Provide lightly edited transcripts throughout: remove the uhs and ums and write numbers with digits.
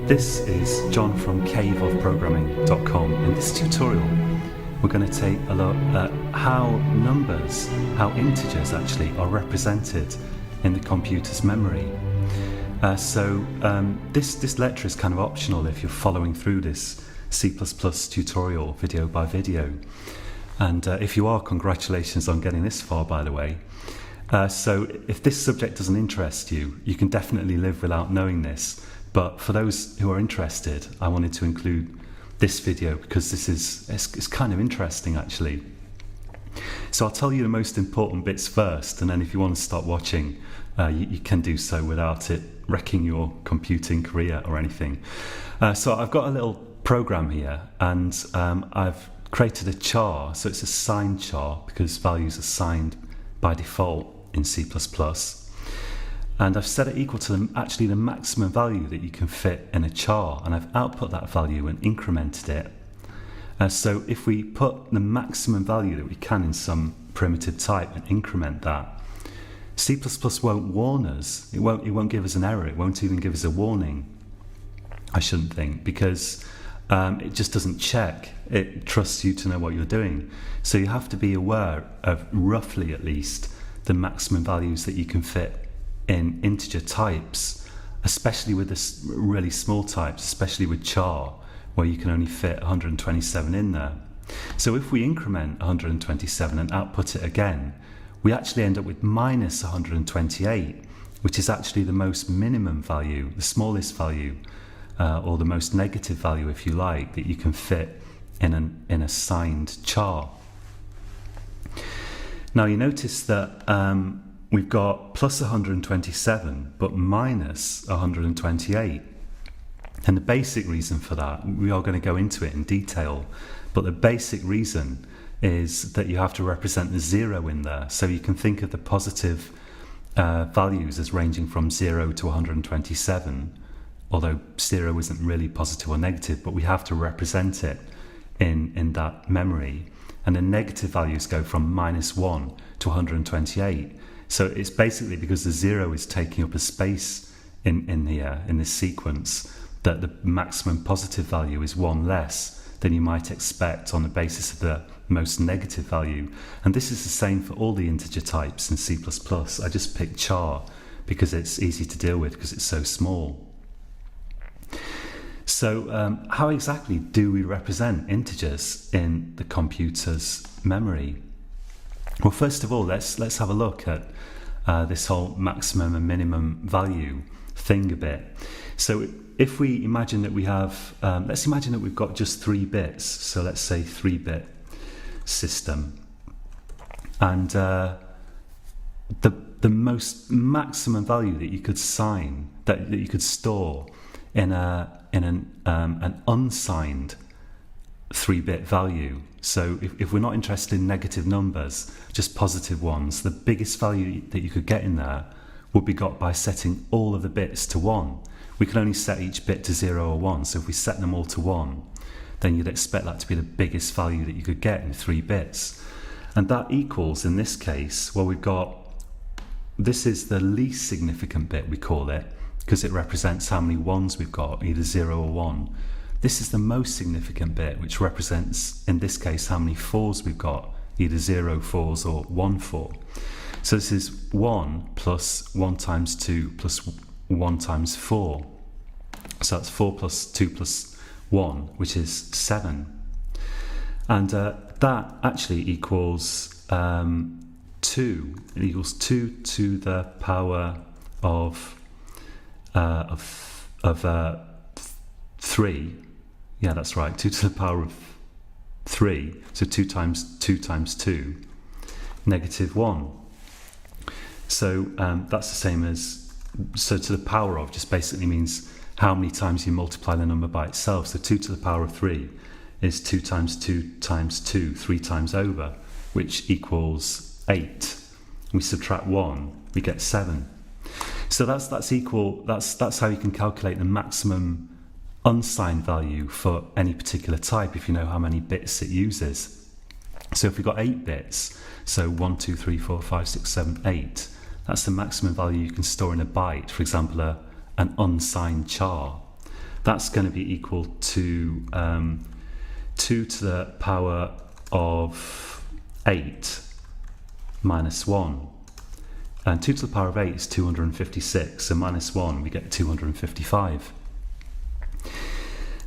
This is John from caveofprogramming.com. In this tutorial, we're going to take a look at how integers actually are represented in the computer's memory. This lecture is kind of optional if you're following through this C++ tutorial video by video. And if you are, congratulations on getting this far, by the way. So if this subject doesn't interest you, you can definitely live without knowing this. But for those who are interested, I wanted to include this video because it's kind of interesting actually. So I'll tell you the most important bits first, and then if you want to start watching, you can do so without it wrecking your computing career or anything. So I've got a little program here, and I've created a char. So it's a signed char because values are signed by default in C++. And I've set it equal to the maximum value that you can fit in a char, and I've output that value and incremented it. So if we put the maximum value that we can in some primitive type and increment that, C++ won't warn us. It won't give us an error. It won't even give us a warning, I shouldn't think, because it just doesn't check. It trusts you to know what you're doing. So you have to be aware of, roughly at least, the maximum values that you can fit in integer types, especially with the really small types, especially with char, where you can only fit 127 in there. So if we increment 127 and output it again, we actually end up with minus 128, which is actually the most minimum value, the smallest value, or the most negative value, if you like, that you can fit in a signed char. Now you notice that we've got plus 127 but minus 128, and the basic reason for that, we are going to go into it in detail, but the basic reason is that you have to represent the zero in there. So you can think of the positive values as ranging from 0 to 127, although 0 isn't really positive or negative, but we have to represent it in that memory. And the negative values go from minus 1 to 128. So it's basically because the 0 is taking up a space in here, in this sequence, that the maximum positive value is 1 less than you might expect on the basis of the most negative value. And this is the same for all the integer types in C++. I just picked char because it's easy to deal with because it's so small. So how exactly do we represent integers in the computer's memory? Well, first of all, let's have a look at this whole maximum and minimum value thing a bit. So if we imagine that we have, let's imagine that we've got just 3 bits. So let's say 3-bit system, and the most maximum value that you could sign, that you could store in an unsigned 3-bit value. So if we're not interested in negative numbers, just positive ones, the biggest value that you could get in there would be got by setting all of the bits to 1. We can only set each bit to 0 or 1, so if we set them all to 1, then you'd expect that to be the biggest value that you could get in 3 bits. And that equals, in this case, well, this is the least significant bit, we call it, because it represents how many 1s we've got, either 0 or 1. This is the most significant bit, which represents, in this case, how many 4s we've got, either 0 4s or 1 4. So this is 1 plus 1 times 2 plus 1 times 4. So that's 4 plus 2 plus 1, which is 7. And that actually equals 2. It equals 2 to the power of 3. Yeah, that's right, 2 to the power of 3. So 2 times 2 times 2, negative 1. So that's the same as, so to the power of just basically means how many times you multiply the number by itself. So 2 to the power of 3 is 2 times 2 times 2, 3 times over, which equals 8. We subtract 1, we get 7. So that's how you can calculate the maximum unsigned value for any particular type if you know how many bits it uses. So if we've got 8 bits, so 1, 2, 3, 4, 5, 6, 7, 8, that's the maximum value you can store in a byte, for example, an unsigned char. that's going to be equal to 2 to the power of 8 minus 1. And 2 to the power of 8 is 256, so minus 1, we get 255.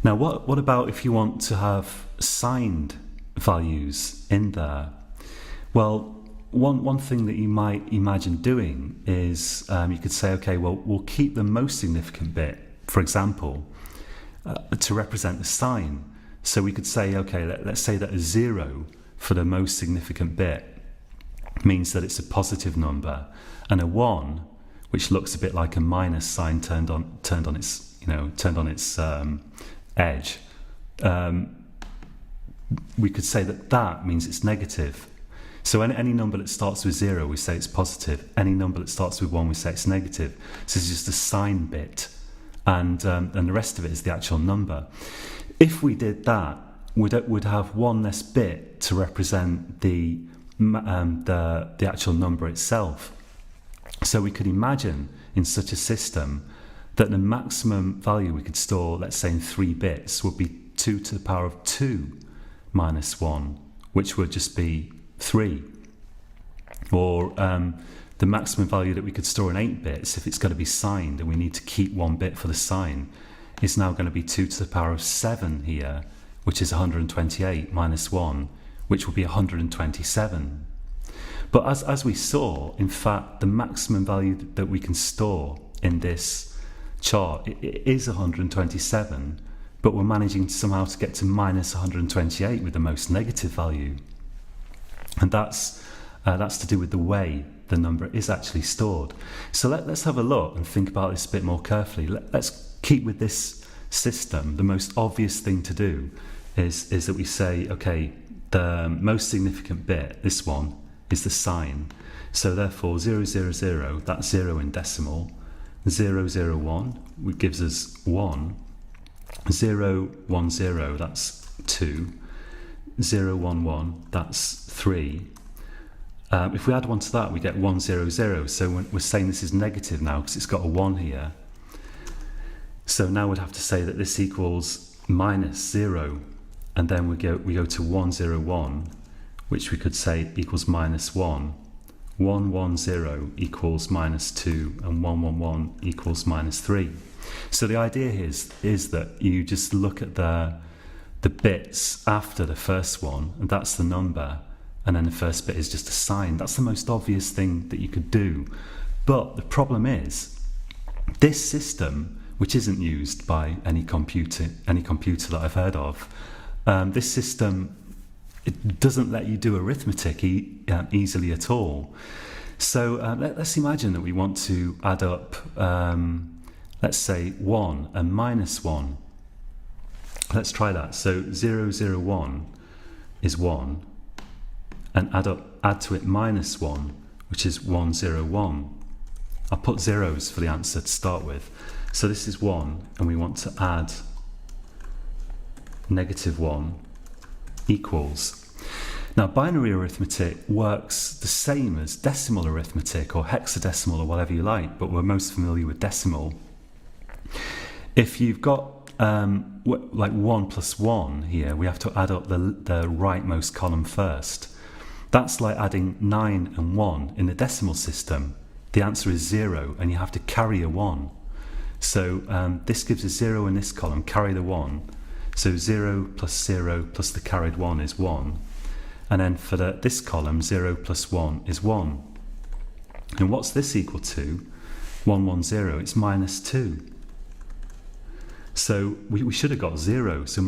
Now, what about if you want to have signed values in there? Well, one thing that you might imagine doing is you could say, okay, well, we'll keep the most significant bit, for example, to represent the sign. So we could say, okay, let's say that a 0 for the most significant bit means that it's a positive number, and a 1, which looks a bit like a minus sign turned on its edge, we could say that means it's negative. So any number that starts with 0, we say it's positive. Any number that starts with 1, we say it's negative. So it's just a sign bit, and the rest of it is the actual number. If we did that, we'd have one less bit to represent the actual number itself. So we could imagine in such a system that the maximum value we could store, let's say in 3 bits, would be 2 to the power of 2 minus 1, which would just be 3. Or the maximum value that we could store in 8 bits, if it's going to be signed and we need to keep 1 bit for the sign, is now going to be 2 to the power of 7 here, which is 128 minus 1, which will be 127. But as we saw, in fact, the maximum value that we can store in this chart it is 127, but we're managing somehow to get to minus 128 with the most negative value. And that's to do with the way the number is actually stored. So let's have a look and think about this a bit more carefully. Let's keep with this system. The most obvious thing to do is that we say, okay, the most significant bit, this one, is the sign. So therefore 000, that's 0 in decimal. 001, which gives us 1. 010, that's 2. 011, that's 3. If we add 1 to that, we get 100. So we're saying this is negative now because it's got a 1 here. So now we'd have to say that this equals minus 0. And then we go to 101, which we could say equals minus 1. 110 equals minus 2, and 111 equals minus 3. So the idea is that you just look at the bits after the first one, and that's the number, and then the first bit is just a sign. That's the most obvious thing that you could do. But the problem is, this system, which isn't used by any computer that I've heard of, this system, it doesn't let you do arithmetic easily at all. So let's imagine that we want to add up, let's say 1 and minus 1. Let's try that. So 001 is 1, and add to it minus 1, which is 101. I'll put zeros for the answer to start with. So this is 1, and we want to add negative 1 equals. Now, binary arithmetic works the same as decimal arithmetic or hexadecimal or whatever you like, but we're most familiar with decimal. If you've got like 1 plus 1 here, we have to add up the rightmost column first. That's like adding 9 and 1 in the decimal system. The answer is 0, and you have to carry a 1. So this gives a 0 in this column, carry the 1. So 0 plus the carried 1 is 1. And then for this column, 0 plus 1 is 1. And what's this equal to? 110, it's minus 2. So we should have got 0. So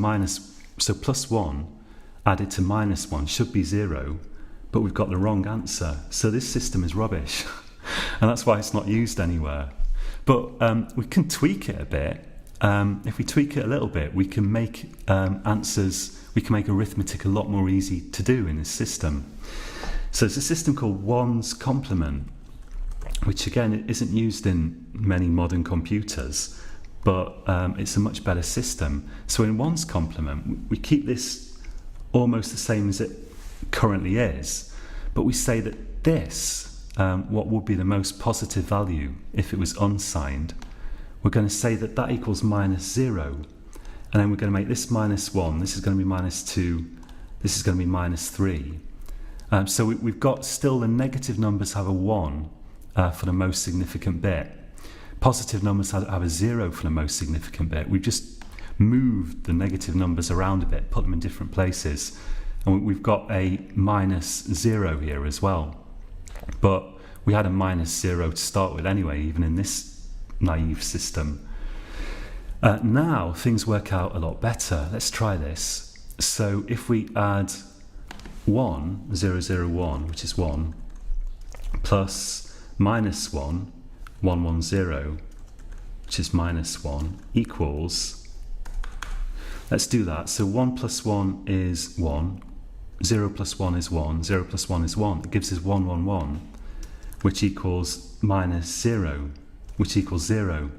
plus 1 added to minus 1 should be 0, but we've got the wrong answer. So this system is rubbish. And that's why it's not used anywhere. But we can tweak it a bit. If we tweak it a little bit, we can make we can make arithmetic a lot more easy to do in this system. So it's a system called 1's complement, which again isn't used in many modern computers, but it's a much better system. So in 1's complement, we keep this almost the same as it currently is, but we say that this, what would be the most positive value if it was unsigned, we're going to say that that equals minus 0. And then we're going to make this minus 1, this is going to be minus 2, this is going to be minus 3. So we've got still the negative numbers have a 1 for the most significant bit. Positive numbers have a 0 for the most significant bit. We've just moved the negative numbers around a bit, put them in different places. And we've got a minus 0 here as well. But we had a minus 0 to start with anyway, even in this naive system. Now things work out a lot better. Let's try this. So if we add 1, 0, 0, 1, which is 1, plus minus 1, 1, 1, 0, which is minus 1, equals, let's do that. So 1 plus 1 is 1, 0 plus 1 is 1, 0 plus 1 is 1. It gives us 1, 1, 1, which equals minus 0, which equals 0.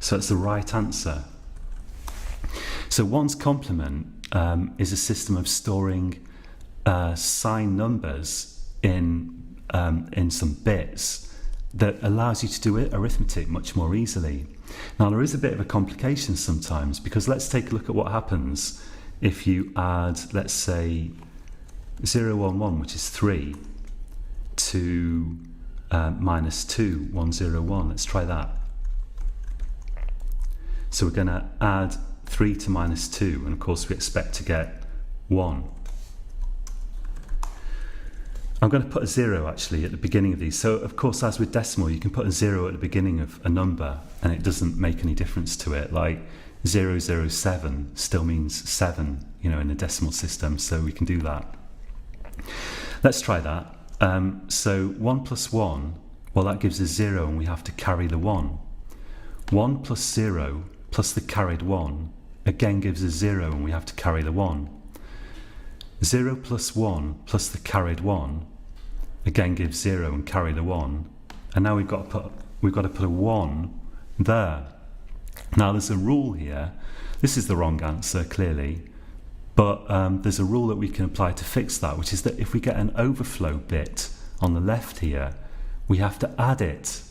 So that's the right answer. So 1's complement is a system of storing signed numbers in some bits that allows you to do arithmetic much more easily. Now there is a bit of a complication sometimes, because let's take a look at what happens if you add, let's say, 0, 1, 1, which is 3, to minus 2, 1, 0, 1. Let's try that. So we're going to add 3 to minus 2, and of course we expect to get 1. I'm going to put a 0 actually at the beginning of these. So of course, as with decimal, you can put a 0 at the beginning of a number and it doesn't make any difference to it. Like 007 still means 7, in a decimal system, so we can do that. Let's try that. So 1 plus 1, well, that gives us 0 and we have to carry the 1. 1 plus 0 plus the carried 1 again gives us 0 and we have to carry the 1. 0 plus 1 plus the carried 1 again gives 0 and carry the 1. And now we've got to put a 1 there. Now there's a rule here. This is the wrong answer, clearly. But there's a rule that we can apply to fix that, which is that if we get an overflow bit on the left here, we have to add it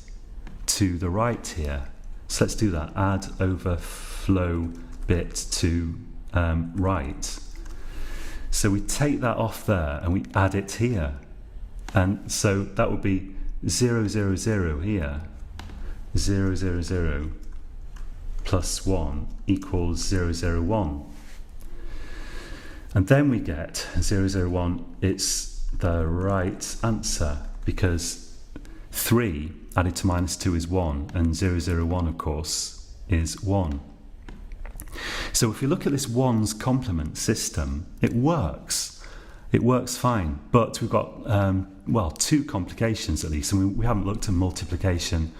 to the right here. So let's do that. Add overflow bit to right. So we take that off there and we add it here. And so that would be 0, 0, 0 here. 0, 0, 0 plus 1 equals 0, 0, 1. And then we get 0, 0, 1. It's the right answer, because 3 added to minus 2 is 1, and 0, 0, 1, of course, is 1. So if you look at this 1's complement system, it works. It works fine, but we've got, two complications at least. And we haven't looked at multiplication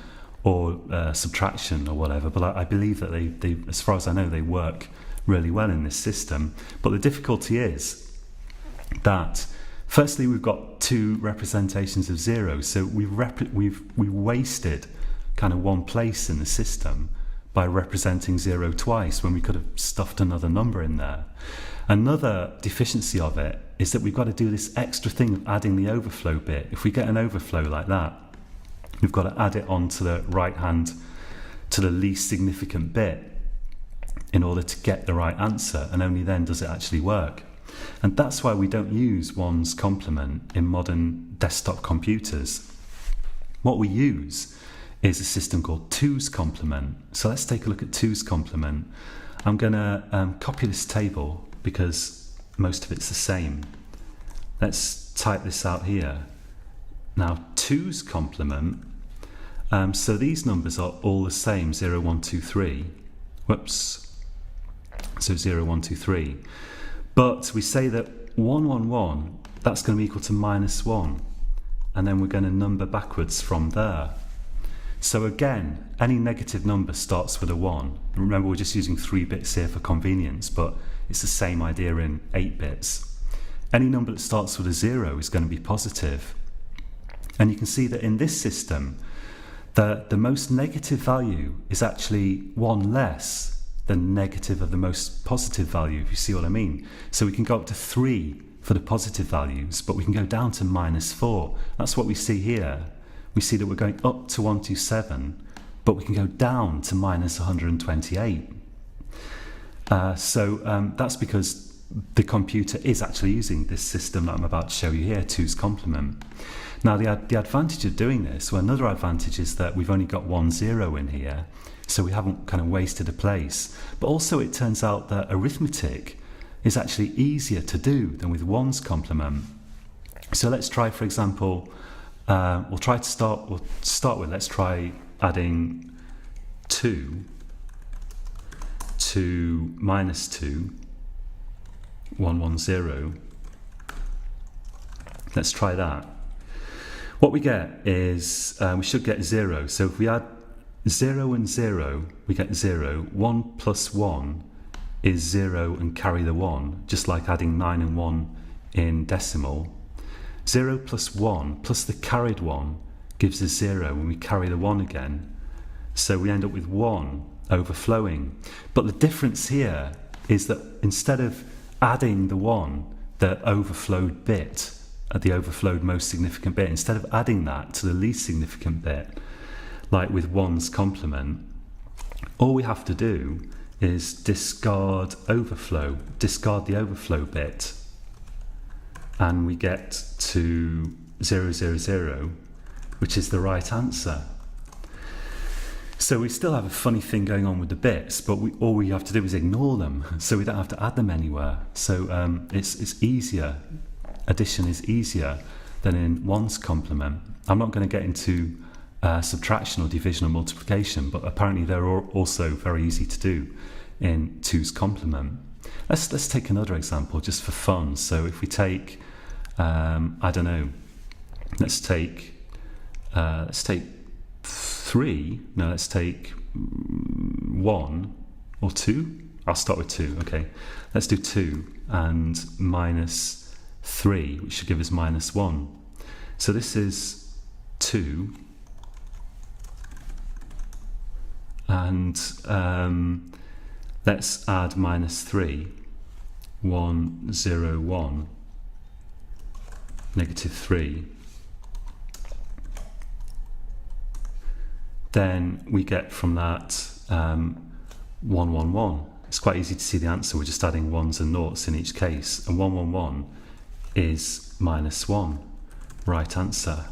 or subtraction or whatever, but I believe that they, as far as I know, they work really well in this system. But the difficulty is that, firstly, we've got 2 representations of 0, so we've wasted kind of one place in the system by representing 0 twice when we could have stuffed another number in there. Another deficiency of it is that we've got to do this extra thing of adding the overflow bit. If we get an overflow like that, we've got to add it on to the right hand, to the least significant bit, in order to get the right answer, and only then does it actually work. And that's why we don't use 1's complement in modern desktop computers. What we use is a system called 2's complement. So let's take a look at 2's complement. I'm going to copy this table because most of it's the same. Let's type this out here. Now 2's complement, so these numbers are all the same, 0, 1, 2, 3. Whoops. So 0, 1, 2, 3. But we say that 1, 1, 1, that's going to be equal to minus 1. And then we're going to number backwards from there. So again, any negative number starts with a 1. Remember, we're just using 3 bits here for convenience, but it's the same idea in 8 bits. Any number that starts with a 0 is going to be positive. And you can see that in this system, the most negative value is actually 1 less than negative of the most positive value, if you see what I mean. So we can go up to 3 for the positive values, but we can go down to minus 4. That's what we see here. We see that we're going up to 127, but we can go down to minus 128. So that's because the computer is actually using this system that I'm about to show you here, 2's complement. Now the advantage of doing this, well, another advantage is that we've only got 1 0 in here, so we haven't kind of wasted a place. But also it turns out that arithmetic is actually easier to do than with 1's complement. So let's try, for let's try adding 2 to minus 2, 110. Let's try that. What we get is, we should get 0. So if we add 0 and 0, we get 0. 1 plus 1 is 0 and carry the 1, just like adding 9 and 1 in decimal. 0 plus 1 plus the carried 1 gives us 0 when we carry the 1 again. So we end up with 1 overflowing. But the difference here is that instead of adding the 1, the overflowed bit, the overflowed most significant bit, instead of adding that to the least significant bit, like with 1's complement, all we have to do is discard the overflow bit, and we get to 0, 0, 0, which is the right answer. So we still have a funny thing going on with the bits, but all we have to do is ignore them, so we don't have to add them anywhere. So it's easier. Addition is easier than in 1's complement. I'm not going to get into subtraction or division or multiplication, but apparently they're also very easy to do in 2's complement. Let's take another example just for fun. So if we take, I don't know, let's take 3. No, let's take 1 or 2. I'll start with 2. Okay, let's do 2 and minus 3, which should give us minus 1. So this is 2, and let's add minus 3. 1, 0, 1, negative 3. Then we get from that 1, 1, 1. It's quite easy to see the answer. We're just adding 1s and 0s in each case, and 1, 1, 1 is minus 1. Right answer.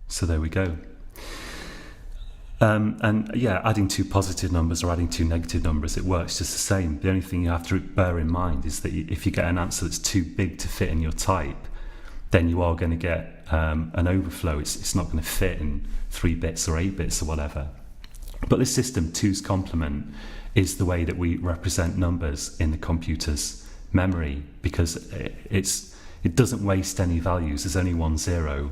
So there we go. And yeah, adding 2 positive numbers or adding 2 negative numbers, it works just the same. The only thing you have to bear in mind is that if you get an answer that's too big to fit in your type, then you are going to get an overflow. It's not going to fit in 3 bits or 8 bits or whatever. But this system, 2's complement, is the way that we represent numbers in the computer's memory, because it doesn't waste any values. There's only 1 0,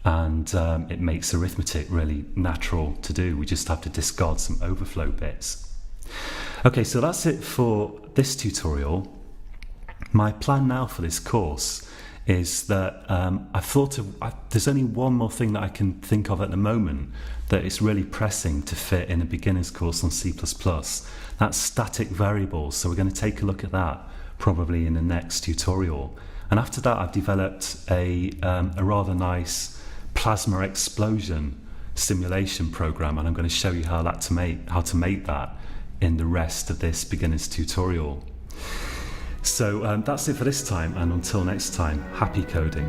and it makes arithmetic really natural to do. We just have to discard some overflow bits. Okay, so that's it for this tutorial. My plan now for this course is that there's only one more thing that I can think of at the moment that is really pressing to fit in a beginner's course on C++. That's static variables. So we're going to take a look at that probably in the next tutorial. And after that, I've developed a rather nice plasma explosion simulation program, and I'm going to show you how to make that in the rest of this beginner's tutorial. So that's it for this time, and until next time, happy coding.